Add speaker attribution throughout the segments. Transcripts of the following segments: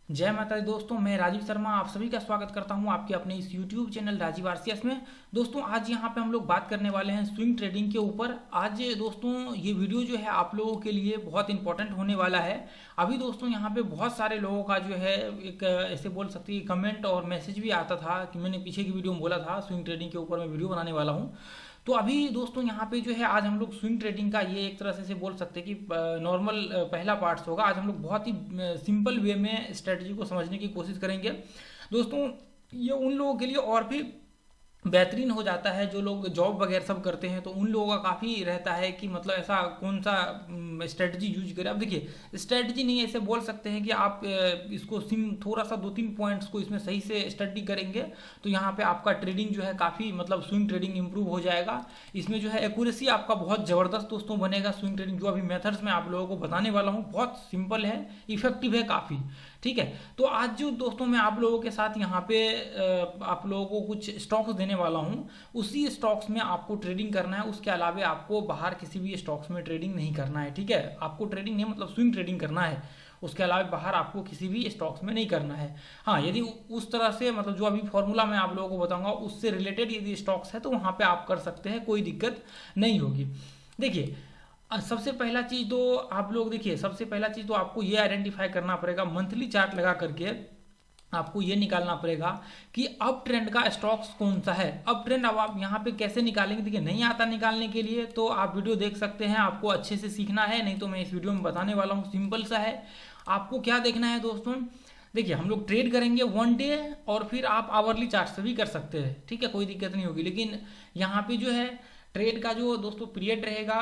Speaker 1: जय माता दी दोस्तों, मैं राजीव शर्मा आप सभी का स्वागत करता हूं आपके अपने इस YouTube चैनल राजीव आरसीएस में। दोस्तों आज यहां पे हम लोग बात करने वाले हैं स्विंग ट्रेडिंग के ऊपर। आज दोस्तों ये वीडियो जो है आप लोगों के लिए बहुत इंपॉर्टेंट होने वाला है। अभी दोस्तों यहां पे बहुत सारे लोगों का जो है एक ऐसे बोल सकते हैं कमेंट और मैसेज भी आता था कि मैंने पीछे की वीडियो में बोला था स्विंग ट्रेडिंग के ऊपर मैं वीडियो बनाने वाला हूँ। तो अभी दोस्तों यहाँ पे जो है आज हम लोग स्विंग ट्रेडिंग का ये एक तरह से बोल सकते हैं कि नॉर्मल पहला पार्ट्स होगा। आज हम लोग बहुत ही सिंपल वे में स्ट्रेटजी को समझने की कोशिश करेंगे। दोस्तों ये उन लोगों के लिए और भी बेहतरीन हो जाता है जो लोग जॉब वगैरह सब करते हैं, तो उन लोगों का काफ़ी रहता है कि मतलब ऐसा कौन सा स्ट्रेटजी यूज करें। अब देखिए स्ट्रेटजी नहीं ऐसे बोल सकते हैं कि आप इसको सिम थोड़ा सा 2-3 पॉइंट्स को इसमें सही से स्टडी करेंगे तो यहाँ पे आपका ट्रेडिंग जो है काफ़ी मतलब स्विंग ट्रेडिंग इंप्रूव हो जाएगा। इसमें जो है एक्यूरेसी आपका बहुत ज़बरदस्त दोस्तों बनेगा। स्विंग ट्रेडिंग जो अभी मेथड्स मैं आप लोगों को बताने वाला हूँ बहुत सिंपल है, इफेक्टिव है काफ़ी। ठीक है, तो आज जो दोस्तों मैं आप लोगों के साथ यहाँ पे आप लोगों को कुछ स्टॉक्स देने वाला हूँ, उसी स्टॉक्स में आपको ट्रेडिंग करना है। उसके अलावा आपको बाहर किसी भी स्टॉक्स में ट्रेडिंग नहीं करना है। ठीक है, आपको ट्रेडिंग नहीं मतलब स्विंग ट्रेडिंग करना है, उसके अलावा बाहर आपको किसी भी स्टॉक्स में नहीं करना है। हाँ, यदि उस तरह से मतलब जो अभी फॉर्मूला मैं आप लोगों को बताऊंगा उससे रिलेटेड यदि स्टॉक्स है तो वहाँ पे आप कर सकते हैं, कोई दिक्कत नहीं होगी। देखिए सबसे पहला चीज तो आप लोग देखिए, सबसे पहला चीज तो आपको ये आइडेंटिफाई करना पड़ेगा, मंथली चार्ट लगा करके आपको ये निकालना पड़ेगा कि अप ट्रेंड का स्टॉक्स कौन सा है। अप ट्रेंड अब आप यहाँ पे कैसे निकालेंगे, देखिए नहीं आता निकालने के लिए तो आप वीडियो देख सकते हैं, आपको अच्छे से सीखना है, नहीं तो मैं इस वीडियो में बताने वाला हूँ सिंपल सा है। आपको क्या देखना है दोस्तों, देखिए हम लोग ट्रेड करेंगे वन डे और फिर आप आवरली चार्ट से भी कर सकते हैं। ठीक है, कोई दिक्कत नहीं होगी। लेकिन यहाँ पे जो है ट्रेड का जो दोस्तों पीरियड रहेगा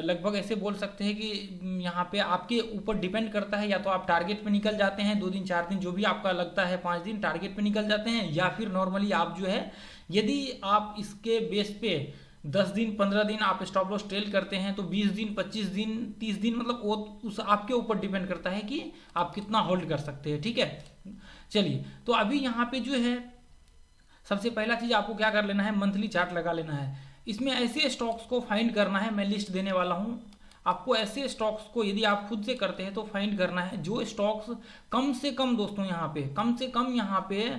Speaker 1: लगभग ऐसे बोल सकते हैं कि यहाँ पे आपके ऊपर डिपेंड करता है, या तो आप टारगेट पे निकल जाते हैं 2 दिन 4 दिन जो भी आपका लगता है, 5 दिन टारगेट पे निकल जाते हैं, या फिर नॉर्मली आप जो है यदि आप इसके बेस पे 10 दिन 15 दिन आप स्टॉप लॉस ट्रेल करते हैं तो 20 दिन 25 दिन 30 दिन मतलब वो उस आपके ऊपर डिपेंड करता है कि आप कितना होल्ड कर सकते हैं। ठीक है, चलिए तो अभी यहाँ पे जो है सबसे पहला चीज आपको क्या कर लेना है, मंथली चार्ट लगा लेना है। इसमें ऐसे स्टॉक्स को फाइंड करना है, मैं लिस्ट देने वाला हूं आपको। ऐसे स्टॉक्स को यदि आप खुद से करते हैं तो फाइंड करना है जो स्टॉक्स कम से कम दोस्तों यहाँ पे कम से कम यहाँ पे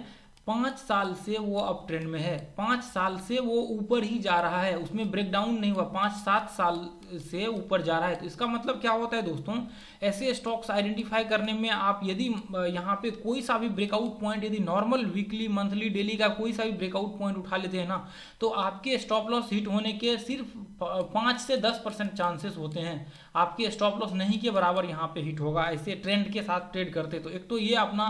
Speaker 1: 5 साल से वो अप ट्रेंड में है, 5 साल से वो ऊपर ही जा रहा है, उसमें ब्रेकडाउन नहीं हुआ, 5-7 साल से ऊपर जा रहा है। तो इसका मतलब क्या होता है दोस्तों, ऐसे स्टॉक्स आइडेंटिफाई करने में आप यदि यहाँ पे कोई सा भी ब्रेकआउट पॉइंट यदि नॉर्मल वीकली मंथली डेली का कोई सा भी ब्रेकआउट पॉइंट उठा लेते हैं ना, तो आपके स्टॉप लॉस हिट होने के सिर्फ 5 से 10% चांसेस होते हैं। आपके स्टॉप लॉस नहीं के बराबर यहाँ पे हिट होगा ऐसे ट्रेंड के साथ ट्रेड करते। तो एक तो ये अपना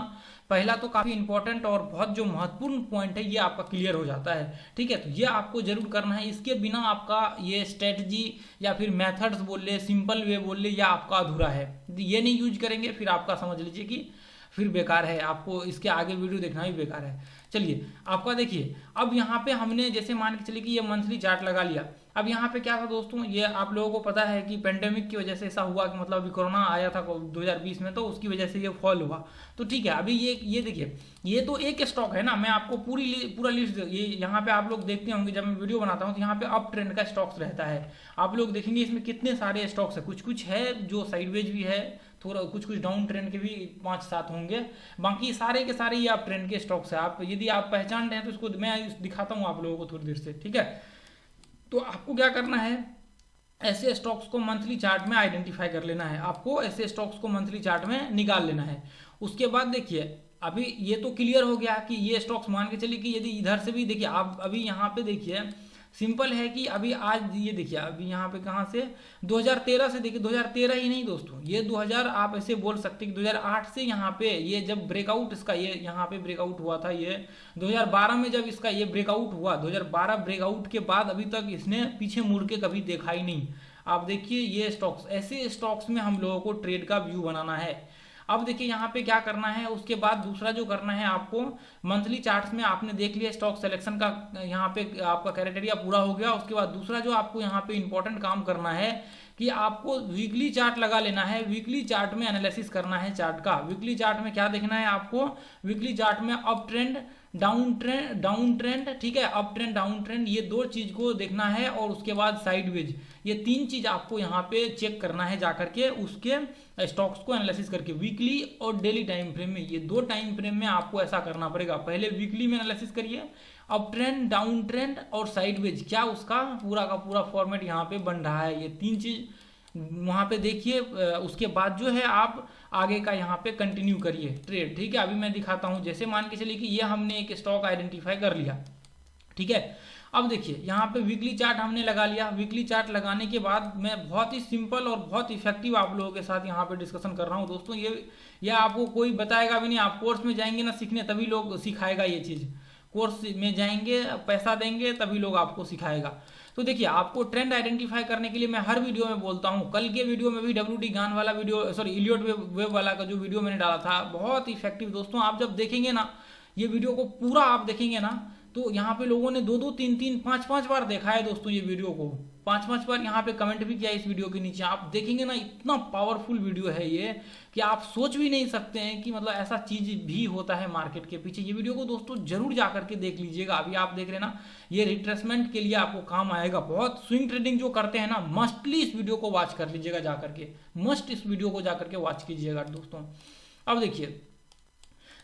Speaker 1: पहला तो काफी इंपॉर्टेंट और बहुत जो महत्वपूर्ण पॉइंट है ये आपका क्लियर हो जाता है। ठीक है, तो ये आपको जरूर करना है, इसके बिना आपका ये स्ट्रेटजी या फिर मेथड्स बोल ले, सिंपल वे बोल ले, या आपका अधूरा है। ये नहीं यूज करेंगे फिर आपका समझ लीजिए कि फिर बेकार है, आपको इसके आगे वीडियो देखना भी बेकार है। चलिए आपका देखिए, अब यहाँ पे हमने जैसे मान के चलिए कि ये मंथली चार्ट लगा लिया। अब यहाँ पे क्या था दोस्तों, ये आप लोगों को पता है कि पेंडेमिक की वजह से ऐसा हुआ कि मतलब अभी कोरोना आया था 2020 में, तो उसकी वजह से ये फॉल हुआ। तो ठीक है, अभी ये देखिए ये तो एक स्टॉक है ना, मैं आपको पूरा लिस्ट ये यहाँ पे आप लोग देखते होंगे जब मैं वीडियो बनाता हूँ तो यहाँ पे अप ट्रेंड का स्टॉक्स रहता है। आप लोग देखेंगे इसमें कितने सारे स्टॉक्स है, कुछ कुछ है जो साइडवेज भी है, थोड़ा कुछ कुछ डाउन ट्रेंड के भी 5-7 होंगे, बाकी सारे के सारे ये आप ट्रेंड के स्टॉक्स है। आप यदि आप पहचान रहे हैं तो इसको मैं दिखाता हूँ आप लोगों को थोड़ी देर से। ठीक है, तो आपको क्या करना है, ऐसे स्टॉक्स को मंथली चार्ट में आइडेंटिफाई कर लेना है, आपको ऐसे स्टॉक्स को मंथली चार्ट में निकाल लेना है। उसके बाद देखिए अभी ये तो क्लियर हो गया कि ये स्टॉक्स मान के चलिए कि यदि इधर से भी देखिए आप अभी यहाँ पे देखिए सिंपल है कि अभी आज ये देखिए अभी यहाँ पे कहाँ से 2013 से देखिए, 2013 ही नहीं दोस्तों, ये 2000 आप ऐसे बोल सकते हैं कि 2008 से यहाँ पे ये जब ब्रेकआउट इसका ये यहाँ पे ब्रेकआउट हुआ था, ये 2012 में जब इसका ये ब्रेकआउट हुआ, 2012 ब्रेकआउट के बाद अभी तक इसने पीछे मुड़ के कभी देखा ही नहीं। आप देखिए ये स्टॉक्स, ऐसे स्टॉक्स में हम लोगों को ट्रेड का व्यू बनाना है। अब देखिए यहाँ पे क्या करना है, उसके बाद दूसरा जो करना है आपको, मंथली चार्ट्स में आपने देख लिया स्टॉक सिलेक्शन का यहाँ पे आपका क्राइटेरिया पूरा हो गया। उसके बाद दूसरा जो आपको यहाँ पे इंपॉर्टेंट काम करना है कि आपको वीकली चार्ट लगा लेना है, वीकली चार्ट में एनालिसिस करना है चार्ट का। वीकली चार्ट में क्या देखना है आपको, वीकली चार्ट में अप ट्रेंड डाउन ट्रेंड, ठीक है, अप ट्रेंड डाउन ट्रेंड, ये दो चीज को देखना है। और उसके बाद साइडवेज, ये तीन चीज आपको यहाँ पे चेक करना है जाकर के उसके स्टॉक्स को एनालिसिस करके, वीकली और डेली टाइम फ्रेम में। ये दो टाइम फ्रेम में आपको ऐसा करना पड़ेगा। पहले वीकली में एनालिसिस करिए, अप ट्रेंड डाउन ट्रेंड और साइडवेज, क्या उसका पूरा का पूरा फॉर्मेट यहाँ पे बन रहा है, ये तीन चीज वहां पे देखिए। उसके बाद जो है आप आगे का यहाँ पे कंटिन्यू करिए ट्रेड, ठीक है। अभी मैं दिखाता हूँ, जैसे मान के चलिए कि ये हमने एक स्टॉक आइडेंटिफाई कर लिया, ठीक है। अब देखिए यहाँ पे वीकली चार्ट हमने लगा लिया। वीकली चार्ट लगाने के बाद मैं बहुत ही सिंपल और बहुत इफेक्टिव आप लोगों के साथ यहाँ पे डिस्कशन कर रहा हूँ दोस्तों। ये आपको कोई बताएगा भी नहीं, आप कोर्स में जाएंगे ना सीखने, तभी लोग सिखाएगा ये चीज़। कोर्स में जाएंगे, पैसा देंगे, तभी लोग आपको सिखाएगा। तो देखिए, आपको ट्रेंड आइडेंटिफाई करने के लिए मैं हर वीडियो में बोलता हूँ। कल के वीडियो में भी WD गान वाला वीडियो, सॉरी इलियट वेब वाला का जो वीडियो मैंने डाला था, बहुत इफेक्टिव दोस्तों। आप जब देखेंगे ना ये वीडियो को पूरा आप देखेंगे ना, तो यहाँ पे लोगों ने 2-2, 3-3, 5-5 बार देखा है दोस्तों ये वीडियो को, 5-5 बार यहाँ पे कमेंट भी किया इस वीडियो के नीचे। आप देखेंगे ना, इतना पावरफुल वीडियो है ये कि आप सोच भी नहीं सकते हैं कि मतलब ऐसा चीज भी होता है मार्केट के पीछे। ये वीडियो को दोस्तों जरूर जा करके देख लीजिएगा। अभी आप देख रहे हैं ना, ये रिट्रेसमेंट के लिए आपको काम आएगा बहुत। स्विंग ट्रेडिंग जो करते हैं ना, मस्टली इस वीडियो को वॉच कर लीजिएगा जा करके, मस्ट इस वीडियो को जा करके वॉच कीजिएगा दोस्तों। अब देखिए,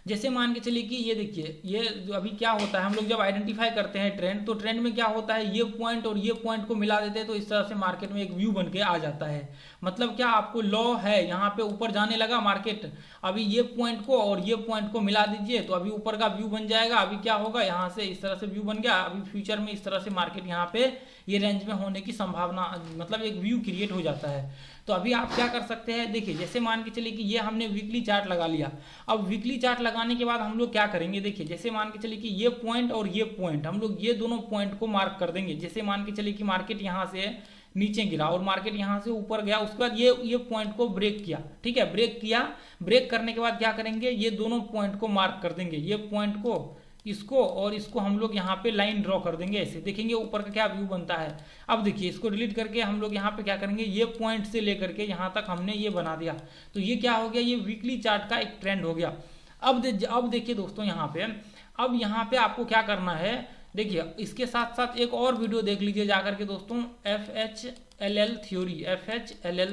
Speaker 1: जैसे मान के चलिए कि ये देखिए, ये अभी क्या होता है, हम लोग जब आइडेंटिफाई करते हैं ट्रेंड, तो ट्रेंड में क्या होता है, ये पॉइंट और ये पॉइंट को मिला देते हैं, तो इस तरह से मार्केट में एक व्यू बन के आ जाता है। मतलब क्या, आपको लॉ है, यहाँ पे ऊपर जाने लगा मार्केट, अभी ये पॉइंट को और ये पॉइंट को मिला दीजिए तो अभी ऊपर का व्यू बन जाएगा। अभी क्या होगा, यहाँ से इस तरह से व्यू बन गया। अभी फ्यूचर में इस तरह से मार्केट यहाँ पे ये रेंज में होने की संभावना, मतलब एक व्यू क्रिएट हो जाता है। तो अभी आप क्या कर सकते हैं, देखिए जैसे मान के चलिए कि ये हमने वीकली चार्ट लगा लिया। अब वीकली चार्ट लगाने के बाद हम लोग क्या करेंगे, देखिए जैसे मान के चलिए कि ये पॉइंट और ये पॉइंट, हम लोग ये दोनों पॉइंट को मार्क कर देंगे। जैसे मान के चलिए कि मार्केट यहाँ से नीचे गिरा और मार्केट यहाँ से ऊपर गया, उसके बाद ये पॉइंट को ब्रेक किया, ठीक है, ब्रेक किया। ब्रेक करने के बाद क्या करेंगे, ये दोनों पॉइंट को मार्क कर देंगे, ये पॉइंट को, इसको और इसको हम लोग यहाँ पे लाइन ड्रॉ कर देंगे। ऐसे देखेंगे ऊपर का क्या व्यू बनता है। अब देखिए, इसको डिलीट करके हम लोग यहाँ पे क्या करेंगे, ये पॉइंट से लेकर के यहाँ तक हमने ये बना दिया। तो ये क्या हो गया, ये वीकली चार्ट का एक ट्रेंड हो गया। अब देखिए दोस्तों, यहाँ पे आपको क्या करना है, देखिए इसके साथ साथ एक और वीडियो देख लीजिए जाकर के दोस्तों, FHLL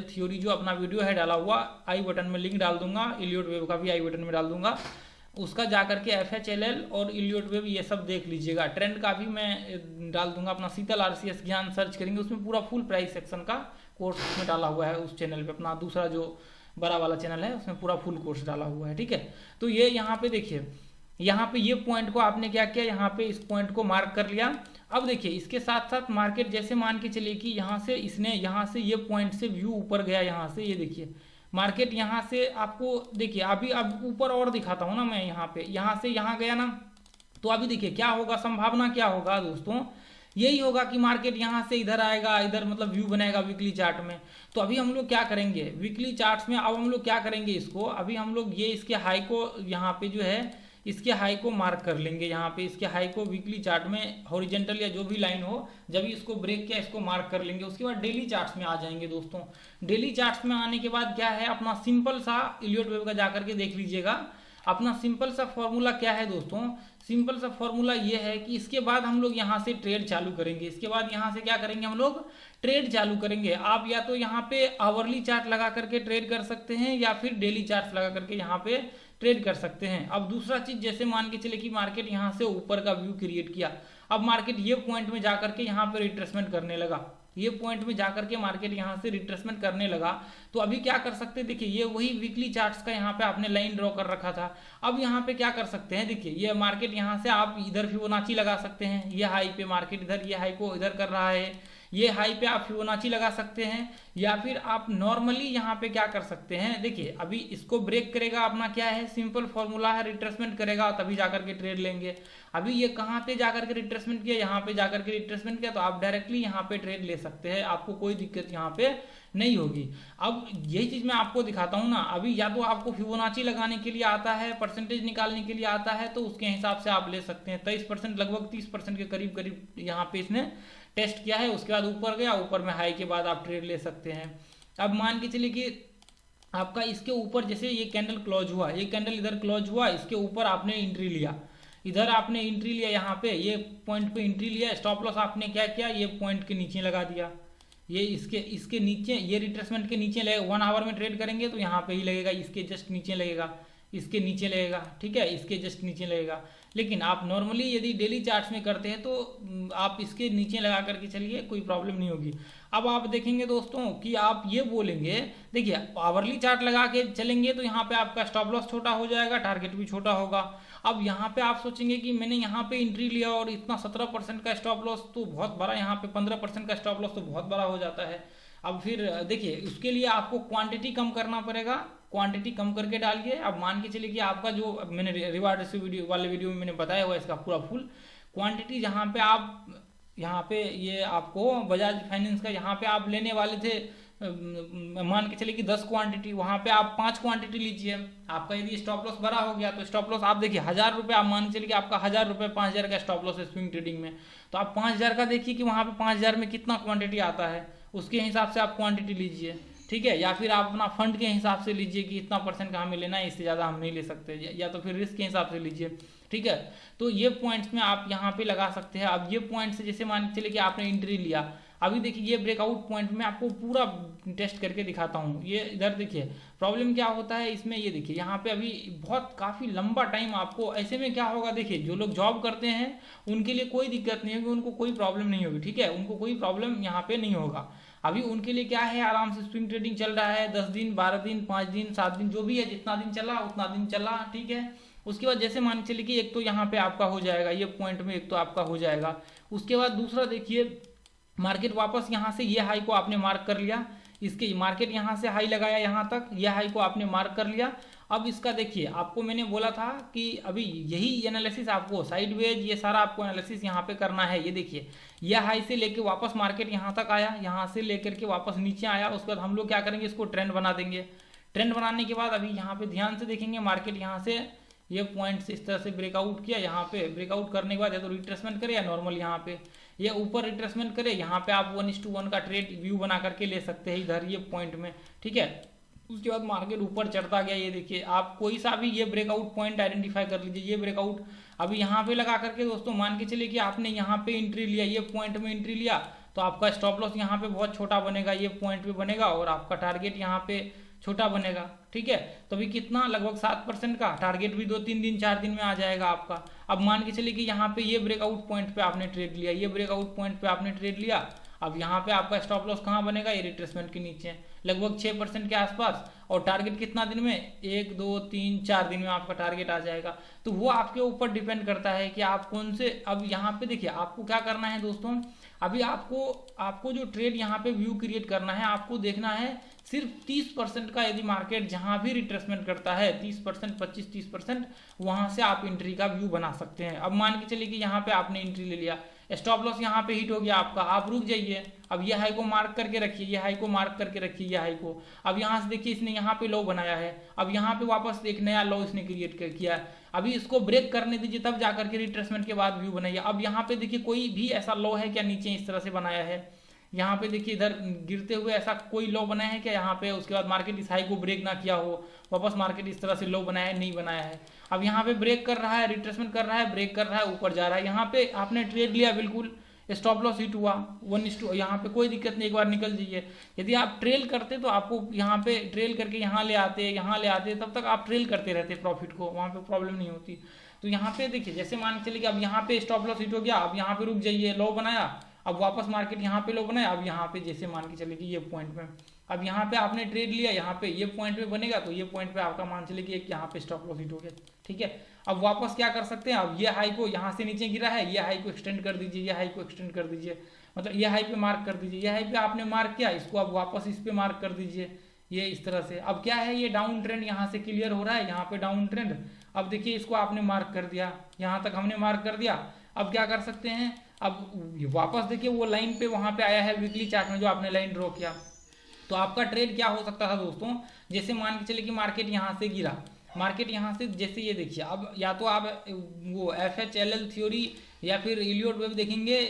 Speaker 1: थ्योरी जो अपना वीडियो है डाला हुआ, आई बटन में लिंक डाल दूंगा, इलियट वेब का भी आई बटन में डाल दूंगा, उसका जाकर के FHLL और इलियट वेब ये सब देख लीजिएगा। ट्रेंड का भी मैं डाल दूंगा, अपना शीतल RCS ज्ञान सर्च करेंगे, उसमें पूरा फुल प्राइस सेक्शन का कोर्स उसमें डाला हुआ है उस चैनल पे। अपना दूसरा जो बड़ा वाला चैनल है उसमें पूरा फुल कोर्स डाला हुआ है, ठीक है। तो ये यहाँ पे देखिए, यहाँ पे ये पॉइंट को आपने क्या किया, यहाँ पे इस पॉइंट को मार्क कर लिया। अब देखिए, इसके साथ साथ मार्केट जैसे मान के चलिए कि यहाँ से इसने यहाँ से ये पॉइंट से व्यू ऊपर गया, यहाँ से ये देखिए मार्केट यहाँ से आपको देखिए, अभी अब ऊपर और दिखाता हूँ ना मैं, यहाँ से यहाँ गया ना, तो अभी देखिए क्या होगा, संभावना क्या होगा दोस्तों, यही होगा कि मार्केट यहाँ से इधर आएगा, इधर मतलब व्यू बनाएगा वीकली चार्ट में। तो अभी हम लोग क्या करेंगे वीकली चार्ट्स में, अब हम लोग क्या करेंगे, इसको अभी हम लोग ये इसके हाई को यहाँ पे जो है इसके हाई को मार्क कर लेंगे। यहाँ पे इसके हाई को वीकली चार्ट में हॉरिजॉन्टल या जो भी लाइन हो, जब इसको ब्रेक किया इसको मार्क कर लेंगे। उसके बाद डेली चार्ट्स में आ जाएंगे दोस्तों। डेली चार्ट्स में आने के बाद क्या है, अपना सिंपल सा इलियट वेब का जाकर के देख लीजिएगा। अपना सिंपल सा फॉर्मूला क्या है दोस्तों, सिंपल सा फॉर्मूला ये है कि इसके बाद हम लोग यहाँ से ट्रेड चालू करेंगे। इसके बाद यहाँ से क्या करेंगे, हम लोग ट्रेड चालू करेंगे। आप या तो यहाँ पे आवरली चार्ट लगा करके ट्रेड कर सकते हैं या फिर डेली चार्ट लगा करके यहाँ पे ट्रेड कर सकते हैं। अब दूसरा चीज, जैसे मान के चले कि मार्केट यहाँ से ऊपर का व्यू क्रिएट किया, अब मार्केट ये पॉइंट में जाकर के यहाँ पे रिट्रेसमेंट करने लगा, ये पॉइंट में जाकर के मार्केट यहाँ से रिट्रेसमेंट करने लगा। तो अभी क्या कर सकते हैं, देखिए ये वही वीकली चार्ट्स का यहाँ पे आपने लाइन ड्रॉ कर रखा था। अब यहाँ पे क्या कर सकते हैं, देखिए ये मार्केट यहाँ से आप इधर फिबोनाची लगा सकते हैं। ये हाई पे मार्केट इधर, ये हाई को इधर कर रहा है, ये हाई पे आप फिबोनाची लगा सकते हैं। या फिर आप नॉर्मली यहाँ पे क्या कर सकते हैं, देखिए अभी इसको ब्रेक करेगा, अपना क्या है सिंपल फॉर्मूला है, रिट्रेसमेंट करेगा तभी जाकर के ट्रेड लेंगे। अभी ये कहाँ पे जाकर के रिट्रेसमेंट किया, यहाँ पे जाकर के रिट्रेसमेंट किया, तो आप डायरेक्टली यहाँ पे ट्रेड ले सकते हैं, आपको कोई दिक्कत यहाँ पे नहीं होगी। अब यही चीज मैं आपको दिखाता हूँ ना, अभी या तो आपको फिबोनाची लगाने के लिए आता है, परसेंटेज निकालने के लिए आता है, तो उसके हिसाब से आप ले सकते हैं। 23% लगभग 30% के करीब करीब यहाँ पे इसने टेस्ट किया है, उसके बाद ऊपर गया, ऊपर में हाई के बाद आप ट्रेड ले सकते हैं। अब मान के चलिए कि आपका इसके ऊपर जैसे ये कैंडल क्लोज हुआ, ये कैंडल इधर क्लोज हुआ, इसके ऊपर आपने एंट्री लिया, इधर आपने एंट्री लिया, यहाँ पे ये पॉइंट पे एंट्री लिया, स्टॉप लॉस आपने क्या किया, ये पॉइंट के नीचे लगा दिया, ये इसके नीचे, ये रिट्रेसमेंट के नीचे लगेगा। 1 आवर में ट्रेड करेंगे तो यहाँ पे ही लगेगा, इसके जस्ट नीचे लगेगा, इसके नीचे लगेगा, ठीक है, इसके जस्ट नीचे लगेगा। लेकिन आप नॉर्मली यदि डेली चार्ट्स में करते हैं तो आप इसके नीचे लगा करके चलिए, कोई प्रॉब्लम नहीं होगी। अब आप देखेंगे दोस्तों कि आप ये बोलेंगे, देखिए आवरली चार्ट लगा के चलेंगे तो यहाँ पे आपका स्टॉप लॉस छोटा हो जाएगा, टारगेट भी छोटा होगा। अब यहाँ पे आप सोचेंगे कि मैंने यहाँ पे एंट्री लिया और इतना 17% का स्टॉप लॉस तो बहुत बड़ा, यहाँ पे 15% का स्टॉप लॉस तो बहुत बड़ा हो जाता है। अब फिर देखिए उसके लिए आपको क्वांटिटी कम करना पड़ेगा, क्वांटिटी कम करके डालिए। अब मान के चलिए कि आपका जो मैंने रिवार्ड रिसीव वीडियो वाले वीडियो में मैंने बताया हुआ इसका पूरा फुल क्वांटिटी, जहाँ पे आप यहाँ पे ये आपको बजाज फाइनेंस का यहाँ पे आप लेने वाले थे, मान के चलिए कि 10 क्वांटिटी, वहाँ पे आप 5 क्वांटिटी लीजिए। आपका यदि स्टॉप लॉस बड़ा हो गया तो स्टॉप लॉस आप देखिए 1000 रुपये, आप मान के चलिए कि आपका 1000 रुपये 5000 का स्टॉप लॉस है स्विंग ट्रेडिंग में, तो आप 5000 का देखिए कि वहाँ पे 5000 में कितना क्वांटिटी आता है, उसके हिसाब से आप क्वांटिटी लीजिए, ठीक है। या फिर आप अपना फंड के हिसाब से लीजिए कि इतना % का हमें लेना है, इससे ज़्यादा हम नहीं ले सकते, या तो फिर रिस्क के हिसाब से लीजिए, ठीक है। तो ये पॉइंट्स में आप यहाँ पे लगा सकते हैं। अब ये पॉइंट्स जैसे मान के चलिए कि आपने एंट्री लिया, अभी देखिए ये ब्रेकआउट पॉइंट में आपको पूरा टेस्ट करके दिखाता हूँ। ये इधर देखिए प्रॉब्लम क्या होता है इसमें, ये देखिए यहाँ पे अभी बहुत काफ़ी लंबा टाइम आपको, ऐसे में क्या होगा देखिए, जो लोग जॉब करते हैं उनके लिए कोई दिक्कत नहीं होगी, उनको कोई प्रॉब्लम नहीं होगी, ठीक है, उनको कोई प्रॉब्लम यहाँ पे नहीं होगा। अभी उनके लिए क्या है, आराम से स्विंग ट्रेडिंग चल रहा है, 10 दिन 12 दिन 5 दिन 7 दिन जो भी है, जितना दिन चला उतना दिन चला, ठीक है। उसके बाद जैसे मान के चलिए कि एक तो यहाँ पे आपका हो जाएगा, ये पॉइंट में एक तो आपका हो जाएगा। उसके बाद दूसरा देखिए मार्केट वापस यहाँ से ये हाई को आपने मार्क कर लिया, इसके मार्केट यहाँ से हाई लगाया यहाँ तक, ये हाई को आपने मार्क कर लिया। अब इसका देखिए आपको मैंने बोला था कि अभी यही एनालिसिस आपको साइडवेज ये सारा आपको एनालिसिस यहाँ पे करना है। ये देखिए यह हाई से लेके वापस मार्केट यहाँ तक आया, यहाँ से लेकर के वापस नीचे आया, उसके बाद हम लोग क्या करेंगे, इसको ट्रेंड बना देंगे। ट्रेंड बनाने के बाद अभी यहाँ पे ध्यान से देखेंगे, मार्केट यहाँ से ये पॉइंट्स इस तरह से ब्रेकआउट किया, यहाँ पे ब्रेकआउट करने के बाद या तो रिट्रेसमेंट करे या नॉर्मल यहाँ पे ये ऊपर रिट्रेसमेंट करे, यहाँ पे आप 1:1 का ट्रेड व्यू बना करके ले सकते हैं इधर ये पॉइंट में, ठीक है। उसके बाद मार्केट ऊपर चढ़ता गया, ये देखिए आप कोई सा भी ये ब्रेकआउट पॉइंट आइडेंटिफाई कर लीजिए। ये ब्रेकआउट अभी यहाँ पे लगा करके दोस्तों मान के चलिए कि आपने यहाँ पे एंट्री लिया, ये पॉइंट में एंट्री लिया, तो आपका स्टॉप लॉस यहाँ पे बहुत छोटा बनेगा, ये पॉइंट पे बनेगा, और आपका टारगेट यहाँ पे छोटा बनेगा, ठीक है। तो अभी कितना, लगभग 7% का टारगेट भी 2-3 दिन 4 दिन में आ जाएगा आपका। अब मान के चलिए कि यहाँ पे ये ब्रेकआउट पॉइंट पे आपने ट्रेड लिया, ये ब्रेकआउट पॉइंट पे आपने ट्रेड लिया, अब यहाँ पे आपका स्टॉप लॉस कहाँ बनेगा, ये रिट्रेसमेंट के नीचे लगभग 6% के आसपास, और टारगेट कितना दिन में, 1 2 3 4 दिन में आपका टारगेट आ जाएगा। तो वो आपके ऊपर डिपेंड करता है कि आप कौन से, अब यहाँ पे देखिए आपको क्या करना है दोस्तों, अभी आपको जो ट्रेड यहाँ पे व्यू क्रिएट करना है, आपको देखना है सिर्फ 30% का, यदि मार्केट जहां भी रिट्रेसमेंट करता है 30% 25-30% वहां से आप एंट्री का व्यू बना सकते हैं। अब मान के चलिए कि यहाँ पे आपने एंट्री ले लिया, स्टॉप लॉस यहाँ पे हिट हो गया आपका, आप रुक जाइए। अब ये हाई को मार्क करके रखिए, ये हाई को मार्क करके रखिए, ये हाई को, अब यहाँ से देखिए इसने यहाँ पे लो बनाया है, अब यहाँ पे वापस एक नया लो इसने क्रिएट किया, अभी इसको ब्रेक करने दीजिए, तब जाकर के रिट्रेसमेंट के बाद व्यू बनाइए। अब यहाँ पे देखिए कोई भी ऐसा लो है क्या नीचे इस तरह से बनाया है, यहाँ पे देखिए इधर गिरते हुए ऐसा कोई लो बनाया है क्या यहाँ पे, उसके बाद मार्केट इस हाई को ब्रेक ना किया हो, वापस मार्केट इस तरह से लो बनाया है, नहीं बनाया है। अब यहाँ पे ब्रेक कर रहा है, रिट्रेसमेंट कर रहा है, ब्रेक कर रहा है, ऊपर जा रहा है, यहाँ पे आपने ट्रेड लिया, बिल्कुल स्टॉप लॉस हिट हुआ 1:2, यहाँ पे कोई दिक्कत नहीं, एक बार निकल जाइए। यदि आप ट्रेल करते तो आपको यहाँ पे ट्रेल करके यहाँ ले आते, तब तक आप ट्रेल करते रहते प्रॉफिट को, वहाँ पे प्रॉब्लम नहीं होती। तो यहाँ पे देखिए जैसे मान के चलिए कि अब यहाँ पे स्टॉप लॉस हिट हो गया, अब यहाँ पे रुक जाइए, लो बनाया, अब वापस मार्केट यहाँ पे लो बनाया, अब यहाँ पे जैसे मान के चलिए कि ये पॉइंट में, अब यहाँ पे आपने ट्रेड लिया, यहाँ पे ये पॉइंट पे बनेगा, तो ये पॉइंट पे आपका मान चलिए कि एक यहाँ पे स्टॉप लॉस हिट हो गया, ठीक है। अब वापस क्या कर सकते हैं, अब ये हाई को यहाँ से नीचे गिरा है, ये हाई को एक्सटेंड कर दीजिए, ये हाई को एक्सटेंड कर दीजिए, मतलब ये हाई पे मार्क कर दीजिए, ये हाई पे आपने मार्क किया, इसको अब वापस इस पे मार्क कर दीजिए, ये इस तरह से। अब क्या है, ये डाउन ट्रेंड यहाँ से क्लियर हो रहा है, यहाँ पे डाउन ट्रेंड, अब देखिए इसको आपने मार्क कर दिया, यहाँ तक हमने मार्क कर दिया। अब क्या कर सकते हैं, अब वापस देखिए वो लाइन पे वहां पे आया है वीकली चार्ट में, जो आपने लाइन ड्रॉ किया, तो आपका ट्रेड क्या हो सकता था दोस्तों, जैसे मान के चलिए कि मार्केट यहाँ से गिरा, मार्केट यहाँ से जैसे ये देखिए, अब या तो आप वो FHLL थ्योरी या फिर इलियट वेव देखेंगे,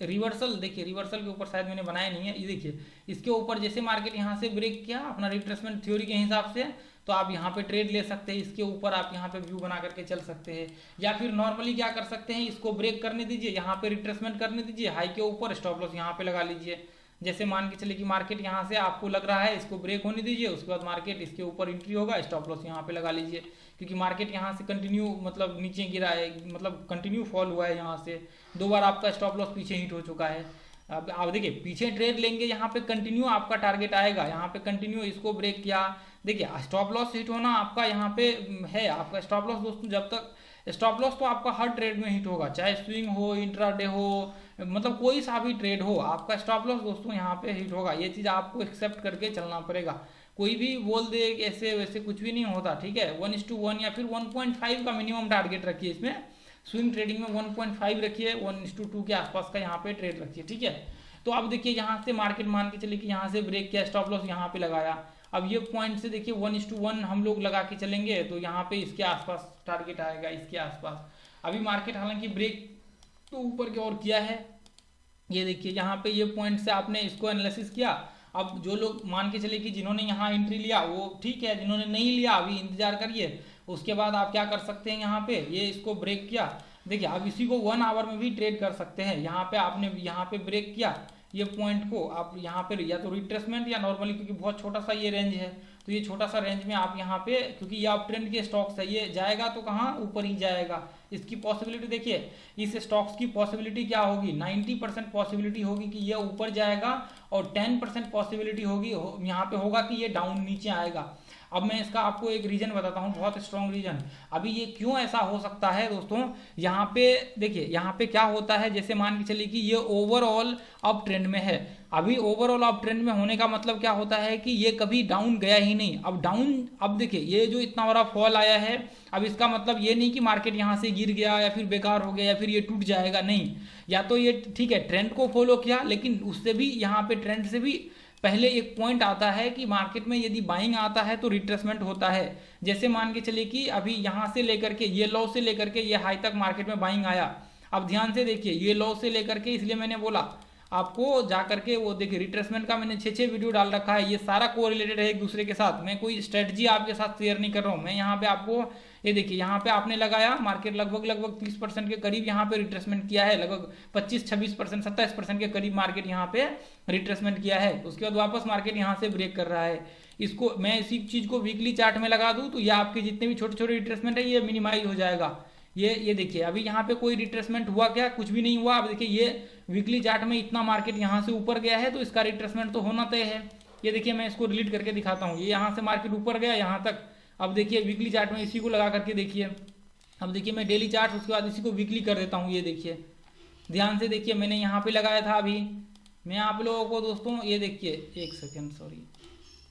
Speaker 1: रिवर्सल, देखिए रिवर्सल के ऊपर शायद मैंने बनाया नहीं है, ये देखिए इसके ऊपर जैसे मार्केट यहाँ से ब्रेक किया अपना रिट्रेसमेंट थ्योरी के हिसाब से, तो आप यहाँ पे ट्रेड ले सकते हैं, इसके ऊपर आप यहाँ पे व्यू बना करके चल सकते हैं। या फिर नॉर्मली क्या कर सकते हैं, इसको ब्रेक करने दीजिए, यहाँ पे रिट्रेसमेंट करने दीजिए, हाई के ऊपर स्टॉप लॉस यहाँ पे लगा लीजिए। जैसे मान के चले कि मार्केट यहाँ से आपको लग रहा है इसको ब्रेक होने दीजिए, उसके बाद मार्केट इसके ऊपर एंट्री होगा, स्टॉप लॉस यहाँ पे लगा लीजिए, क्योंकि मार्केट यहाँ से कंटिन्यू मतलब नीचे गिरा है, मतलब कंटिन्यू फॉल हुआ है, यहाँ से 2 बार आपका स्टॉप लॉस पीछे हिट हो चुका है। अब आप देखिए पीछे ट्रेड लेंगे, यहाँ पे कंटिन्यू आपका टारगेट आएगा, यहाँ पे कंटिन्यू इसको ब्रेक किया, देखिए स्टॉप लॉस हिट होना आपका यहाँ पे है, आपका स्टॉप लॉस दोस्तों जब तक स्टॉप लॉस तो आपका हर ट्रेड में हिट होगा, चाहे स्विंग हो, इंट्राडे हो, मतलब कोई सा भी ट्रेड हो, आपका स्टॉप लॉस दोस्तों यहाँ पे हिट होगा। ये चीज़ आपको एक्सेप्ट करके चलना पड़ेगा, कोई भी बोल दे ऐसे वैसे कुछ भी नहीं होता, ठीक है। 1:1 या फिर 1.5 का मिनिमम टारगेट रखिए, इसमें स्विंग ट्रेडिंग में 1.5 रखिए, 1:2 के आसपास का यहाँ पे ट्रेड रखिए, ठीक है। तो अब देखिए यहाँ से मार्केट मान के चलिए कि यहाँ से ब्रेक किया, स्टॉप लॉस यहाँ पे लगाया, अब ये पॉइंट से देखिए 1:1 हम लोग लगा के चलेंगे तो यहाँ पे इसके आसपास टारगेट आएगा, इसके आसपास। अभी मार्केट हालांकि ब्रेक तो ऊपर की ओर किया है, ये देखिए यहाँ पे ये पॉइंट से आपने इसको एनालिसिस किया। अब जो लोग मान के चले कि जिन्होंने यहाँ एंट्री लिया वो ठीक है, जिन्होंने नहीं लिया अभी इंतजार करिए, उसके बाद आप क्या कर सकते हैं, यहाँ पे ये इसको ब्रेक किया, देखिए अब इसी को 1 आवर में भी ट्रेड कर सकते हैं। यहाँ पे आपने यहाँ पे ब्रेक किया, ये पॉइंट को आप यहाँ पे या तो रिट्रेसमेंट या नॉर्मली, क्योंकि बहुत छोटा सा ये रेंज है, तो ये छोटा सा रेंज में आप यहाँ पे, क्योंकि ये आप ट्रेंड के स्टॉक्स है, ये जाएगा तो कहाँ ऊपर ही जाएगा, इसकी पॉसिबिलिटी देखिए, इस स्टॉक्स की पॉसिबिलिटी क्या होगी, 90% पॉसिबिलिटी होगी कि ये ऊपर जाएगा और 10% पॉसिबिलिटी होगी यहाँ पे होगा कि ये डाउन नीचे आएगा। अब मैं इसका आपको एक रीजन बताता हूँ, बहुत स्ट्रॉन्ग रीजन। अभी ये क्यों ऐसा हो सकता है दोस्तों, यहाँ पे देखिए यहाँ पे क्या होता है, जैसे मान के चलिए कि ये ओवरऑल अप ट्रेंड में है, अभी ओवरऑल अप ट्रेंड में होने का मतलब क्या होता है कि ये कभी डाउन गया ही नहीं। अब डाउन, अब देखिए ये जो इतना बड़ा फॉल आया है, अब इसका मतलब ये नहीं कि मार्केट यहाँ से गिर गया या फिर बेकार हो गया या फिर ये टूट जाएगा, नहीं। या तो ये ठीक है ट्रेंड को फॉलो किया, लेकिन उससे भी यहाँ पे ट्रेंड से भी पहले एक पॉइंट आता है कि मार्केट में यदि बाइंग आता है तो रिट्रेसमेंट होता है। जैसे मान के चलिए कि अभी यहाँ से लेकर के ये लो से लेकर के ये हाई तक मार्केट में बाइंग आया। अब ध्यान से देखिए ये लो से लेकर के, इसलिए मैंने बोला आपको जा करके वो देखिए रिट्रेसमेंट का मैंने 6 वीडियो डाल रखा है, ये सारा कोरिलेटेड है एक दूसरे के साथ। मैं कोई स्ट्रेटजी आपके साथ शेयर नहीं कर रहा हूँ, मैं यहाँ पे आपको ये देखिए यहाँ पे आपने लगाया, मार्केट लगभग 30% के करीब यहाँ पे रिट्रेसमेंट किया है, लगभग 25-26% 27% के करीब मार्केट यहाँ पे रिट्रेसमेंट किया है। उसके बाद वापस मार्केट यहाँ से ब्रेक कर रहा है। इसको मैं इसी चीज को वीकली चार्ट में लगा दूं तो ये आपके जितने भी छोटे छोटे रिट्रेसमेंट है ये मिनिमाइज हो जाएगा। ये देखिए अभी यहाँ पे कोई रिट्रेसमेंट हुआ क्या, कुछ भी नहीं हुआ। अब देखिए ये वीकली चार्ट में इतना मार्केट यहाँ से ऊपर गया है तो इसका रिट्रेसमेंट तो होना तय है। ये देखिए मैं इसको डिलीट करके दिखाता हूँ, ये यहाँ से मार्केट ऊपर गया यहाँ तक। अब देखिए वीकली चार्ट में इसी को लगा करके देखिए, अब देखिए मैं डेली चार्ट उसके बाद इसी को वीकली कर देता हूँ। ये देखिए ध्यान से देखिए मैंने यहाँ पे लगाया था, अभी मैं आप लोगों को दोस्तों ये देखिए एक सेकेंड सॉरी,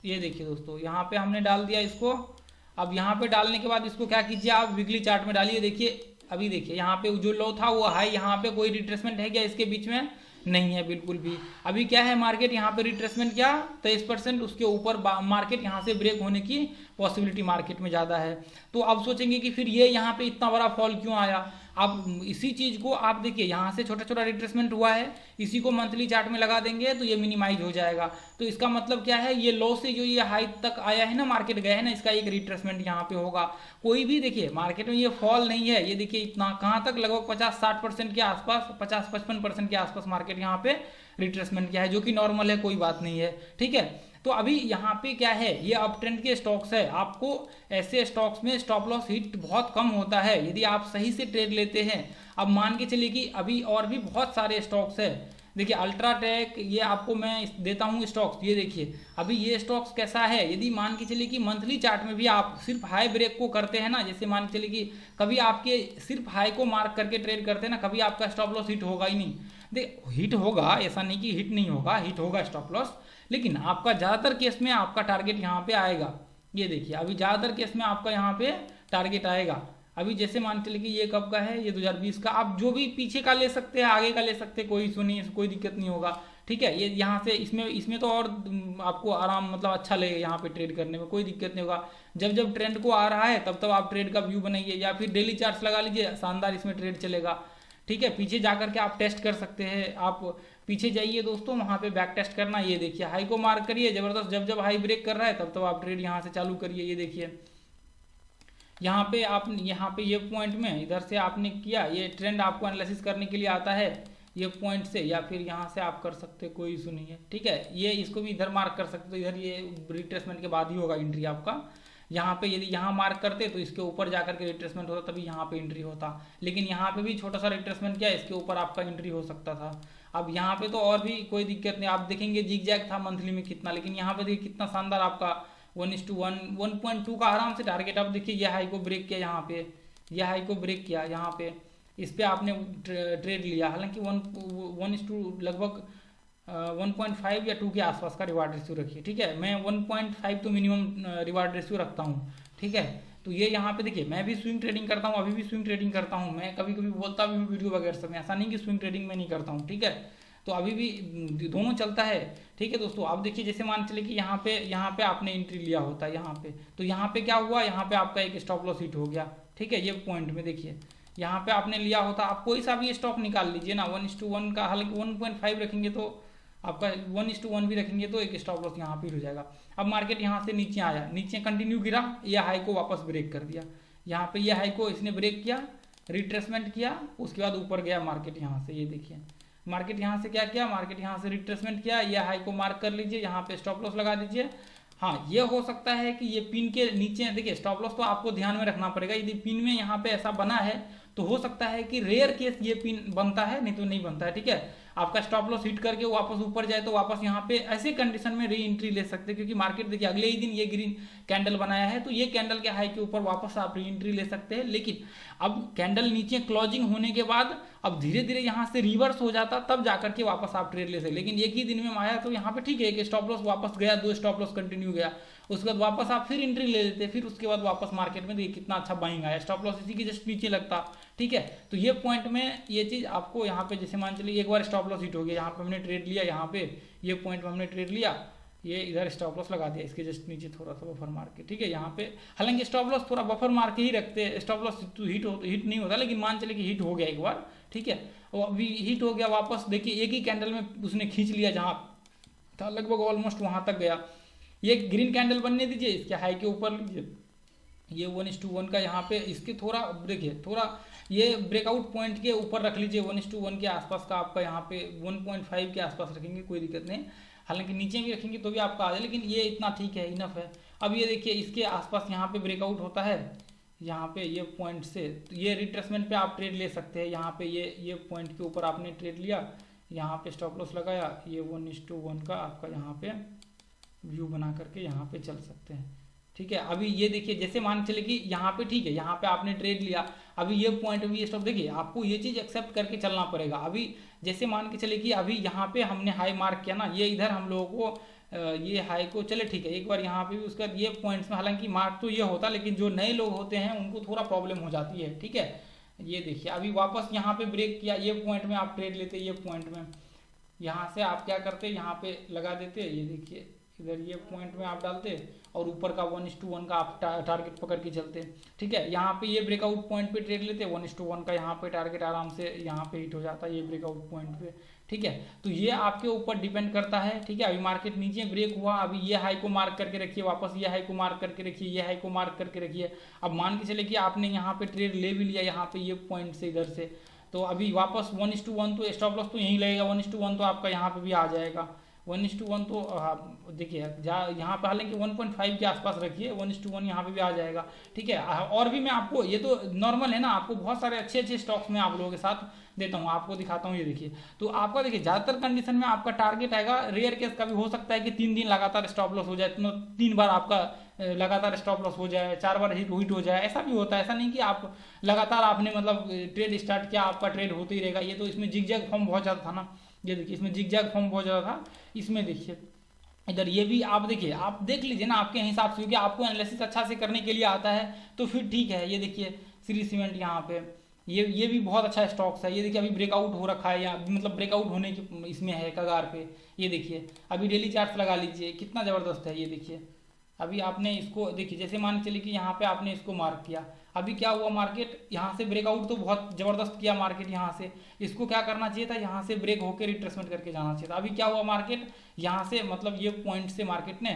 Speaker 1: ये देखिए दोस्तों यहाँ पे हमने डाल दिया इसको। अब यहाँ पे डालने के बाद इसको क्या कीजिए आप वीकली चार्ट में डालिए। देखिए अभी देखिए यहाँ पे जो लो था वो हाई, यहाँ पे कोई रिट्रेसमेंट है क्या इसके बीच में, नहीं है बिल्कुल भी। अभी क्या है मार्केट यहाँ पे रिट्रेसमेंट क्या 23%, उसके ऊपर मार्केट यहाँ से ब्रेक होने की पॉसिबिलिटी मार्केट में ज़्यादा है। तो अब सोचेंगे कि फिर ये यहाँ पे इतना बड़ा फॉल क्यों आया। अब इसी चीज़ को आप देखिए यहाँ से छोटा छोटा रिट्रेसमेंट हुआ है, इसी को मंथली चार्ट में लगा देंगे तो ये मिनिमाइज हो जाएगा। तो इसका मतलब क्या है, ये लो से जो ये हाई तक आया है ना, मार्केट गया है ना, इसका एक रिट्रेसमेंट यहाँ पे होगा। कोई भी देखिए मार्केट में ये फॉल नहीं है, ये देखिए इतना कहाँ तक, लगभग 50-60% के आसपास, 50-55% के आसपास मार्केट यहाँ पे रिट्रेसमेंट किया है, जो कि नॉर्मल है, कोई बात नहीं है, ठीक है। तो अभी यहाँ पे क्या है, ये अप ट्रेंड के स्टॉक्स है, आपको ऐसे स्टॉक्स में स्टॉप लॉस हिट बहुत कम होता है यदि आप सही से ट्रेड लेते हैं। अब मान के चलिए कि अभी और भी बहुत सारे स्टॉक्स है, देखिए अल्ट्राटेक, ये आपको मैं देता हूँ स्टॉक्स। ये देखिए अभी ये स्टॉक्स कैसा है, यदि मान के चलिए कि मंथली चार्ट में भी आप सिर्फ हाई ब्रेक को करते हैं ना, जैसे मान के चलिए कि कभी आपके सिर्फ हाई को मार्क करके ट्रेड करते हैं ना, कभी आपका स्टॉप लॉस हिट होगा ही नहीं। देख हिट होगा, ऐसा नहीं कि हिट नहीं होगा, हिट होगा स्टॉप लॉस, लेकिन आपका ज़्यादातर केस में आपका टारगेट यहाँ पे आएगा। ये देखिए अभी ज़्यादातर केस में आपका यहाँ पे टारगेट आएगा। अभी जैसे मान चलिए कि ये कब का है, ये 2020 का, आप जो भी पीछे का ले सकते हैं, आगे का ले सकते हैं, कोई इशू नहीं है, कोई दिक्कत नहीं होगा, ठीक है। ये यहाँ से इसमें तो और आपको आराम मतलब अच्छा लगेगा यहाँ पे ट्रेड करने में, कोई दिक्कत नहीं होगा। जब ट्रेंड को आ रहा है तब आप ट्रेड का व्यू बनाइए या फिर डेली चार्ट्स लगा लीजिए, शानदार इसमें ट्रेड चलेगा, ठीक है, पीछे जा करके आप टेस्ट कर सकते हैं। आप पीछे जाइए दोस्तों, वहाँ पे बैक टेस्ट करना। ये देखिए हाई को मार्क करिए ज़बरदस्त, जब जब हाई ब्रेक कर रहा है तब आप ट्रेड यहाँ से चालू करिए। ये देखिए यहाँ पे आप यहाँ पे ये पॉइंट में इधर से आपने किया, ये ट्रेंड आपको एनालिसिस करने के लिए आता है ये पॉइंट से, या फिर यहाँ से आप कर सकते हैं, कोई इशू नहीं है। ठीक है, ये इसको भी इधर मार्क कर सकते हो, इधर ये रिट्रेसमेंट के बाद ही होगा एंट्री आपका। यहाँ पे यदि यहाँ मार्क करते तो इसके ऊपर जाकर के रिट्रेसमेंट होता, तभी यहाँ पे एंट्री होता, लेकिन यहाँ पे भी छोटा सा रिट्रेसमेंट किया, इसके ऊपर आपका एंट्री हो सकता था। अब यहाँ पे तो और भी कोई दिक्कत नहीं, आप देखेंगे जिग जैग था मंथली में कितना, लेकिन यहाँ पे देखिए कितना शानदार आपका 1:1 1.2 का आराम से टारगेट। अब देखिए यह हाई को ब्रेक किया, यहाँ पे यह हाई को ब्रेक किया, यहाँ पे इस पे आपने ट्रेड लिया। हालांकि 1:1 लगभग 1.5 या 2 के आसपास का रिवार्ड रेशियो रखिए। ठीक है, मैं 1.5 तो मिनिमम रिवार्ड रेशियो रखता हूँ। ठीक है, तो ये यहाँ पे देखिए मैं भी स्विंग ट्रेडिंग करता हूँ, अभी भी स्विंग ट्रेडिंग करता हूँ, मैं कभी कभी बोलता भी हूँ वीडियो वगैरह सब में, ऐसा नहीं कि स्विंग ट्रेडिंग में नहीं करता हूँ। ठीक है, तो अभी भी दोनों चलता है। ठीक है दोस्तों, आप देखिए जैसे मान चले कि यहाँ पे आपने एंट्री लिया होता है यहाँ पे, तो यहाँ पे क्या हुआ, यहाँ पे आपका एक स्टॉप लॉस हिट हो गया। ठीक है, ये पॉइंट में देखिए यहाँ पे आपने लिया होता, आप कोई सा भी स्टॉक निकाल लीजिए ना 1:1 का, हालांकि 1.5 रखेंगे तो आपका 1:1 भी रखेंगे तो एक स्टॉप लॉस यहाँ पे हो जाएगा। अब मार्केट यहाँ से नीचे आया, नीचे कंटिन्यू गिरा, यह हाई को वापस ब्रेक कर दिया, यहाँ पे यह हाई को इसने ब्रेक किया, रिट्रेसमेंट किया, उसके बाद ऊपर गया मार्केट यहाँ से। ये देखिए मार्केट यहाँ से क्या किया, मार्केट यहाँ से रिट्रेसमेंट किया, यह हाई को मार्क कर लीजिए, यहाँ पे स्टॉप लॉस लगा दीजिए। हाँ, ये हो सकता है कि ये पिन के नीचे, देखिए स्टॉप लॉस तो आपको ध्यान में रखना पड़ेगा, यदि पिन में यहाँ पे ऐसा बना है तो हो सकता है कि रेयर केस ये पिन बनता है, नहीं तो नहीं बनता है। ठीक है, आपका स्टॉप लॉस हिट करके वापस ऊपर जाए तो वापस यहाँ पे ऐसे कंडीशन में री एंट्री ले सकते हैं, क्योंकि मार्केट देखिए अगले ही दिन ये ग्रीन कैंडल बनाया है, तो ये कैंडल के हाई के ऊपर वापस आप री एंट्री ले सकते हैं। लेकिन अब कैंडल नीचे क्लोजिंग होने के बाद अब धीरे धीरे यहाँ से रिवर्स हो जाता, तब जाकर के वापस आप ट्रेड ले सकते। लेकिन एक ही दिन में आया तो यहाँ पे ठीक है, एक स्टॉप लॉस वापस गया, 2 स्टॉप लॉस कंटिन्यू गया, उसके बाद वापस आप फिर एंट्री ले लेते, फिर उसके बाद वापस मार्केट में देखिए कितना अच्छा बाइंग आया, स्टॉप लॉस इसी के जस्ट नीचे लगता। ठीक है, तो ये पॉइंट में ये चीज आपको यहाँ पे जैसे मान चलिए एक बार स्टॉप लॉस हिट हो गया, यहाँ पे हमने ट्रेड लिया, यहाँ पे ये पॉइंट में हमने ट्रेड लिया, ये इधर स्टॉप लॉस लगा दिया, इसके जस्ट नीचे थोड़ा सा बफर मार के। ठीक है, यहाँ पे हालांकि स्टॉप लॉस थोड़ा बफर मार के ही रखते हैं, स्टॉप लॉस हिट नहीं होता, लेकिन मान चले कि हिट हो गया एक बार। ठीक है, और अभी हिट हो गया वापस, देखिए एक ही कैंडल में उसने खींच लिया, जहाँ था लगभग ऑलमोस्ट वहां तक गया। ये ग्रीन कैंडल बनने दीजिए, इसके हाई के ऊपर लीजिए, ये 1:1 का यहाँ पे इसके थोड़ा देखिए, थोड़ा ये ब्रेकआउट पॉइंट के ऊपर रख लीजिए, 1:1 के आसपास का आपका यहाँ पे 1.5 के आसपास रखेंगे, कोई दिक्कत नहीं। हालांकि नीचे भी रखेंगे तो भी आपका आ जाए, लेकिन ये इतना ठीक है, इनफ है। अब ये देखिए इसके आसपास यहाँ पे ब्रेकआउट होता है, यहाँ पे ये पॉइंट से, तो ये रिट्रेसमेंट पे आप ट्रेड ले सकते हैं। यहाँ पे ये पॉइंट के ऊपर आपने ट्रेड लिया, यहाँ पे स्टॉप लॉस लगाया, ये 1:1 का आपका यहाँ पे व्यू बना करके यहाँ पे चल सकते हैं। ठीक है, अभी ये देखिए जैसे मान चले कि यहाँ पे ठीक है, यहाँ पे आपने ट्रेड लिया, अभी ये पॉइंट भी स्टॉप, देखिए आपको ये चीज एक्सेप्ट करके चलना पड़ेगा। अभी जैसे मान के चले कि अभी यहाँ पे हमने हाई मार्क किया ना, ये इधर हम लोगों को ये हाई को, चले ठीक है, एक बार यहाँ पे भी उसके बाद ये पॉइंट्स में, हालांकि मार्क तो ये होता, लेकिन जो नए लोग होते हैं उनको थोड़ा प्रॉब्लम हो जाती है। ठीक है, ये देखिए अभी वापस यहाँ पे ब्रेक किया, ये पॉइंट में आप ट्रेड लेते, ये पॉइंट में यहाँ से आप क्या करते, यहाँ पे लगा देते, ये देखिए इधर ये पॉइंट में आप डालते और ऊपर का 1:1 का आप टारगेट पकड़ के चलते। ठीक है, यहाँ पे ये ब्रेकआउट पॉइंट पे ट्रेड लेते, 1:1 का यहाँ पे टारगेट आराम से यहाँ पे हिट हो जाता है, ये ब्रेकआउट पॉइंट पे। ठीक है, तो ये आपके ऊपर डिपेंड करता है। ठीक है, अभी मार्केट नीचे ब्रेक हुआ, अभी ये हाई को मार्क करके रखिए, वापस ये हाई को मार्क करके रखिए, ये हाई को मार्क करके रखिए। अब मान के चले कि आपने यहाँ पे ट्रेड ले भी लिया, यहाँ पे ये पॉइंट से इधर से, तो अभी वापस 1:1 तो स्टॉप लॉस तो यहीं लगेगा, 1:1 तो आपका यहाँ पे भी आ जाएगा। 1:1 तो देखिए यहाँ पे हालांकि 1.5 के आसपास रखिए, 1:1 यहाँ पे भी आ जाएगा। ठीक है, और भी मैं आपको, ये तो नॉर्मल है ना, आपको बहुत सारे अच्छे अच्छे स्टॉक्स में आप लोगों के साथ देता हूँ, आपको दिखाता हूँ। ये देखिए, तो आपका देखिए ज़्यादातर कंडीशन में आपका टारगेट आएगा, रेयर केस कभी हो सकता है कि 3 दिन लगातार स्टॉप लॉस हो जाए, तो 3 बार आपका लगातार स्टॉप लॉस हो जाए, 4 बार हिट हो जाए, ऐसा भी होता है। ऐसा नहीं कि आप लगातार आपने मतलब ट्रेड स्टार्ट किया, आपका ट्रेड होते ही रहेगा। ये तो इसमें जिग-जैग फॉर्म बहुत ज़्यादा था ना, ये देखिए इसमें जिग-जैग फॉर्म बहुत ज़्यादा था। इसमें देखिए इधर ये भी आप देखिए, आप देख लीजिए ना आपके हिसाब से, क्योंकि आपको एनालिसिस अच्छा से करने के लिए आता है तो फिर ठीक है। ये देखिए श्री सीमेंट यहाँ पे, ये भी बहुत अच्छा स्टॉक्स है। ये देखिए अभी ब्रेकआउट हो रखा है, या मतलब ब्रेकआउट होने की इसमें है कगार पे। ये देखिए अभी डेली चार्ट लगा लीजिए, कितना ज़बरदस्त है। ये देखिए अभी आपने इसको देखिए, जैसे मान के चलिए कि यहाँ पे आपने इसको मार्क किया, अभी क्या हुआ, मार्केट यहाँ से ब्रेकआउट तो बहुत जबरदस्त किया मार्केट यहाँ से, इसको क्या करना चाहिए था, यहाँ से ब्रेक होकर रिट्रेसमेंट करके जाना चाहिए था। अभी क्या हुआ, मार्केट यहाँ से मतलब ये पॉइंट से मार्केट ने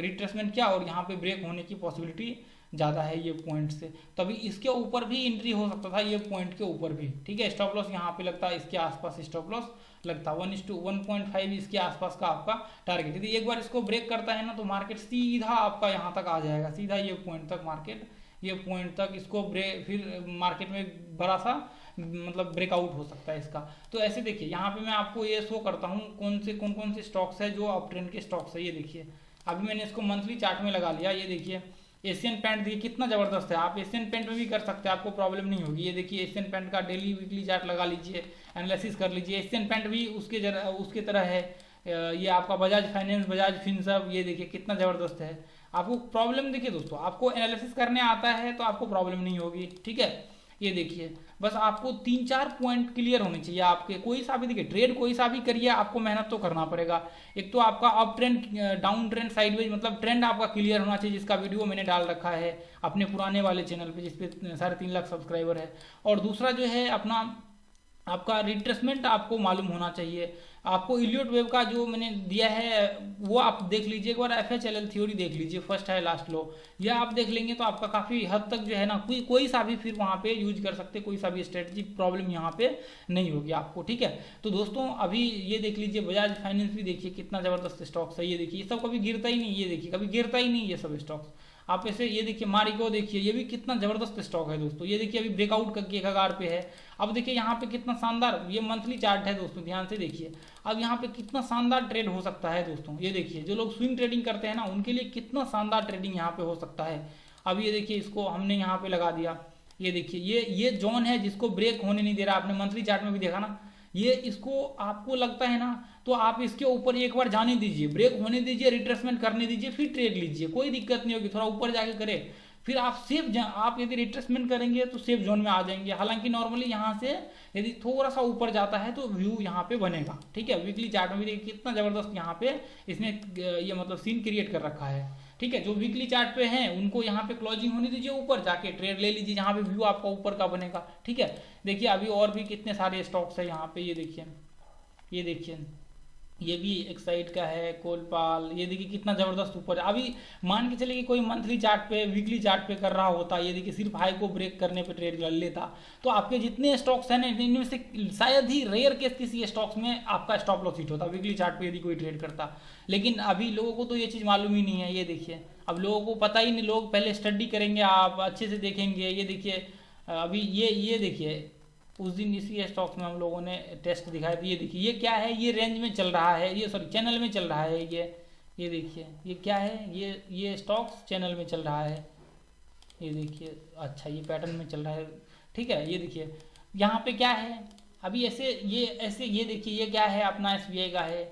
Speaker 1: रिट्रेसमेंट किया और यहाँ पे ब्रेक होने की पॉसिबिलिटी ज़्यादा है ये पॉइंट से, तो अभी इसके ऊपर भी एंट्री हो सकता था, ये पॉइंट के ऊपर भी, ठीक है। स्टॉप लॉस यहाँ पे लगता है, इसके आसपास स्टॉप लॉस लगता है 1:1.5 इसके आसपास का आपका टारगेट। यदि एक बार इसको ब्रेक करता है ना तो मार्केट सीधा आपका यहाँ तक आ जाएगा, सीधा ये पॉइंट तक मार्केट, ये पॉइंट तक इसको ब्रेक, फिर मार्केट में बड़ा सा मतलब ब्रेकआउट हो सकता है इसका। तो ऐसे देखिए यहाँ पे मैं आपको ये शो करता हूँ कौन कौन से स्टॉक्स है जो अप ट्रेंड के स्टॉक्स है। ये देखिए अभी मैंने इसको मंथली चार्ट में लगा लिया, ये देखिए एशियन पेंट देखिए कितना जबरदस्त है, आप एशियन पेंट में भी कर सकते हैं, आपको प्रॉब्लम नहीं होगी। ये देखिए एशियन पेंट का डेली वीकली चार्ट लगा लीजिए, एनालिसिस कर लीजिए। एशियन पेंट भी उसके तरह है। ये आपका बजाज फाइनेंस, बजाज फिनसर्व, ये देखिए कितना जबरदस्त है। आपको प्रॉब्लम देखिए दोस्तों, आपको एनालिसिस करने आता है तो आपको प्रॉब्लम नहीं होगी, ठीक है। ये देखिए बस आपको 3-4 पॉइंट क्लियर होने चाहिए आपके, कोई सा भी देखिए ट्रेड कोई सा भी करिए, आपको मेहनत तो करना पड़ेगा। एक तो आपका up trend, down trend, sideways, मतलब ट्रेंड आपका क्लियर होना चाहिए, जिसका वीडियो मैंने डाल रखा है अपने पुराने वाले चैनल पे जिसपे 3.5 लाख सब्सक्राइबर है। और दूसरा जो है अपना आपका रिट्रेसमेंट आपको मालूम होना चाहिए। आपको इलियट वेव का जो मैंने दिया है वो आप देख लीजिए एक बार, FHLL थ्योरी देख लीजिए, फर्स्ट है लास्ट लो, यह आप देख लेंगे तो आपका काफ़ी हद तक जो है ना कोई सा भी फिर वहाँ पे यूज कर सकते, कोई सा भी स्ट्रेटजी, प्रॉब्लम यहाँ पे नहीं होगी आपको, ठीक है। तो दोस्तों अभी ये देख लीजिए बजाज फाइनेंस भी देखिए कितना ज़बरदस्त स्टॉक्स है। ये देखिए ये सब कभी गिरता ही नहीं, ये देखिए कभी गिरता ही नहीं ये सब स्टॉक्स। आप ऐसे ये देखिए मारिको देखिए, ये भी कितना जबरदस्त स्टॉक है दोस्तों। ये देखिए अभी ब्रेकआउट करके 1000 पे है। अब देखिए यहाँ पे कितना शानदार, ये मंथली चार्ट है दोस्तों, ध्यान से देखिए। अब यहाँ पे कितना शानदार ट्रेड हो सकता है दोस्तों। ये देखिए जो लोग स्विंग ट्रेडिंग करते हैं ना उनके लिए कितना शानदार ट्रेडिंग यहाँ पे हो सकता है। अब ये देखिए इसको हमने यहाँ पे लगा दिया, ये देखिए ये जोन है जिसको ब्रेक होने नहीं दे रहा, आपने मंथली चार्ट में भी देखा ना। ये इसको आपको लगता है ना तो आप इसके ऊपर एक बार जाने दीजिए, ब्रेक होने दीजिए, रिट्रेसमेंट करने दीजिए, फिर ट्रेड लीजिए, कोई दिक्कत नहीं होगी। थोड़ा ऊपर जाके करे, फिर आप सेफ, आप यदि रिट्रेसमेंट करेंगे तो सेफ जोन में आ जाएंगे। हालांकि नॉर्मली यहाँ से यदि थोड़ा सा ऊपर जाता है तो व्यू यहाँ पे बनेगा, ठीक है। वीकली चार्ट में भी देखिए कितना जबरदस्त यहाँ पे इसने ये मतलब सीन क्रिएट कर रखा है, ठीक है। जो वीकली चार्ट पे हैं उनको यहाँ पे क्लोजिंग होने दीजिए, ऊपर जाके ट्रेड ले लीजिए जहाँ पे व्यू आपका ऊपर का बनेगा, ठीक है। देखिए अभी और भी कितने सारे स्टॉक्स है यहाँ पे, ये देखिए ये भी एक साइड का है, कोलपाल, ये देखिए कितना जबरदस्त ऊपर है। अभी मान के चलिए कि कोई मंथली चार्ट पे, वीकली चार्ट पे कर रहा होता, ये देखिए सिर्फ हाई को ब्रेक करने पे ट्रेड कर लेता तो आपके जितने स्टॉक्स हैं इनमें से शायद ही रेयर केस किसी स्टॉक्स में आपका स्टॉप लॉस हिट होता वीकली चार्ट पे यदि कोई ट्रेड करता। लेकिन अभी लोगों को तो ये चीज़ मालूम ही नहीं है। ये देखिए अब लोगों को पता ही नहीं, लोग पहले स्टडी करेंगे, आप अच्छे से देखेंगे। ये देखिए अभी ये देखिए उस दिन इसी स्टॉक्स में हम लोगों ने टेस्ट दिखाया था। ये देखिए ये क्या है, ये रेंज में चल रहा है, ये सॉरी चैनल में चल रहा है। ये देखिए ये क्या है, ये स्टॉक्स चैनल में चल रहा है। ये देखिए अच्छा ये पैटर्न में चल रहा है, ठीक है। ये देखिए यहाँ पे क्या है अभी ऐसे ये देखिए ये क्या है अपना SBI का है।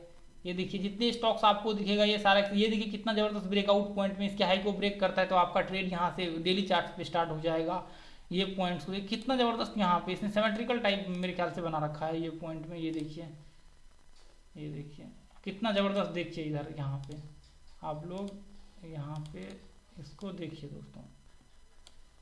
Speaker 1: ये देखिए जितने स्टॉक्स आपको दिखेगा ये सारा, ये देखिए कितना जबरदस्त ब्रेकआउट पॉइंट में इसके हाई को ब्रेक करता है तो आपका ट्रेड यहाँ से डेली चार्ट पे स्टार्ट हो जाएगा। ये पॉइंट्स को कितना जबरदस्त यहाँ पे इसने सिमेट्रिकल टाइप मेरे ख्याल से बना रखा है ये पॉइंट में। ये देखिए कितना जबरदस्त देखिए इधर, यहाँ पे आप लोग यहाँ पे इसको देखिए दोस्तों,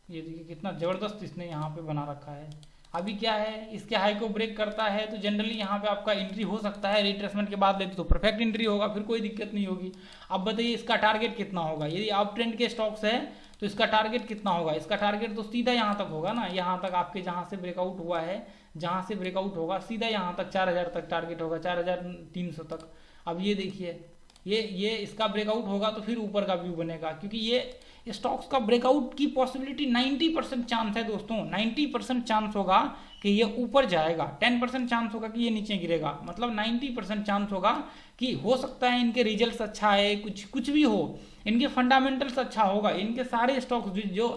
Speaker 1: ये देखिए कितना जबरदस्त इसने यहाँ पे बना रखा है। अभी क्या है इसके हाई को ब्रेक करता है तो जनरली यहाँ पे आपका एंट्री हो सकता है, रिट्रेसमेंट के बाद लेते तो परफेक्ट एंट्री होगा, फिर कोई दिक्कत नहीं होगी। अब बताइए इसका टारगेट कितना होगा, यदि अप ट्रेंड के स्टॉक्स है तो इसका टारगेट कितना होगा। इसका टारगेट तो सीधा यहाँ तक होगा ना, यहाँ तक आपके जहाँ से ब्रेकआउट हुआ है, जहाँ से ब्रेकआउट होगा सीधा यहाँ तक 4000 तक टारगेट होगा, 4300 तक। अब ये देखिए ये इसका ब्रेकआउट होगा तो फिर ऊपर का व्यू बनेगा, क्योंकि ये स्टॉक्स का ब्रेकआउट की पॉसिबिलिटी 90% चांस है दोस्तों। 90% चांस होगा कि ये ऊपर जाएगा, 10% चांस होगा कि ये नीचे गिरेगा, मतलब 90% चांस होगा कि हो सकता है इनके रिजल्ट्स अच्छा है, कुछ भी हो, इनके फंडामेंटल्स अच्छा होगा। इनके सारे स्टॉक्स जो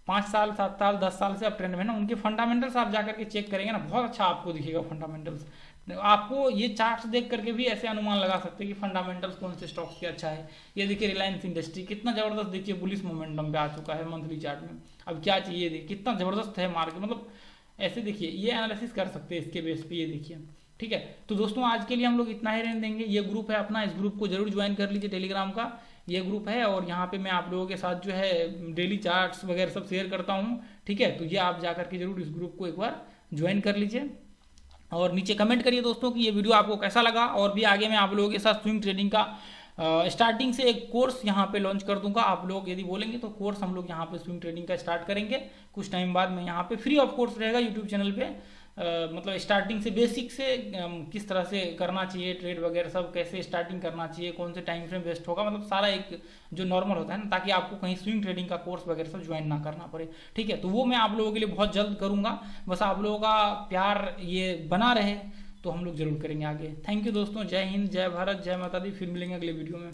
Speaker 1: 5 साल 7 साल 10 साल से अब ट्रेंड में ना, उनके फंडामेंटल्स आप जाकर के चेक करेंगे ना, बहुत अच्छा आपको दिखेगा फंडामेंटल्स। आपको ये चार्ट्स देख करके भी ऐसे अनुमान लगा सकते हैं कि फंडामेंटल्स कौन से स्टॉक्स के अच्छा है। ये देखिए रिलायंस इंडस्ट्री कितना जबरदस्त देखिए बुलिश मोमेंटम पे आ चुका है मंथली चार्ट में। अब क्या चाहिए, देखिए कितना जबरदस्त है मार्केट, मतलब ऐसे देखिए ये एनालिसिस कर सकते हैं इसके बेस पे। ये देखिए ठीक है। तो दोस्तों आज के लिए हम लोग इतना ही रहने देंगे। ये ग्रुप है अपना, इस ग्रुप को जरूर ज्वाइन कर लीजिए टेलीग्राम का। ये ग्रुप है, और यहाँ पे मैं आप लोगों के साथ जो है डेली चार्ट्स वगैरह सब शेयर करता हूँ। ठीक है, तो ये आप जा करके जरूर इस ग्रुप को एक बार ज्वाइन कर लीजिए, और नीचे कमेंट करिए दोस्तों कि ये वीडियो आपको कैसा लगा। और भी आगे मैं आप लोगों के साथ स्विंग ट्रेडिंग का स्टार्टिंग से एक कोर्स यहाँ पे लॉन्च कर दूंगा। आप लोग यदि बोलेंगे तो कोर्स हम लोग यहाँ पे स्विंग ट्रेडिंग का स्टार्ट करेंगे कुछ टाइम बाद। मैं यहाँ पे फ्री ऑफ कोर्स रहेगा यूट्यूब चैनल पे, मतलब स्टार्टिंग से बेसिक से किस तरह से करना चाहिए ट्रेड वगैरह सब, कैसे स्टार्टिंग करना चाहिए, कौन से टाइम फ्रेम बेस्ट होगा, मतलब सारा एक जो नॉर्मल होता है ना, ताकि आपको कहीं स्विंग ट्रेडिंग का कोर्स वगैरह सब ज्वाइन ना करना पड़े। ठीक है, तो वो मैं आप लोगों के लिए बहुत जल्द करूँगा। बस आप लोगों का प्यार ये बना रहे तो हम लोग जरूर करेंगे आगे। थैंक यू दोस्तों, जय हिंद, जय भारत, जय माता दी। फिर मिलेंगे अगले वीडियो में।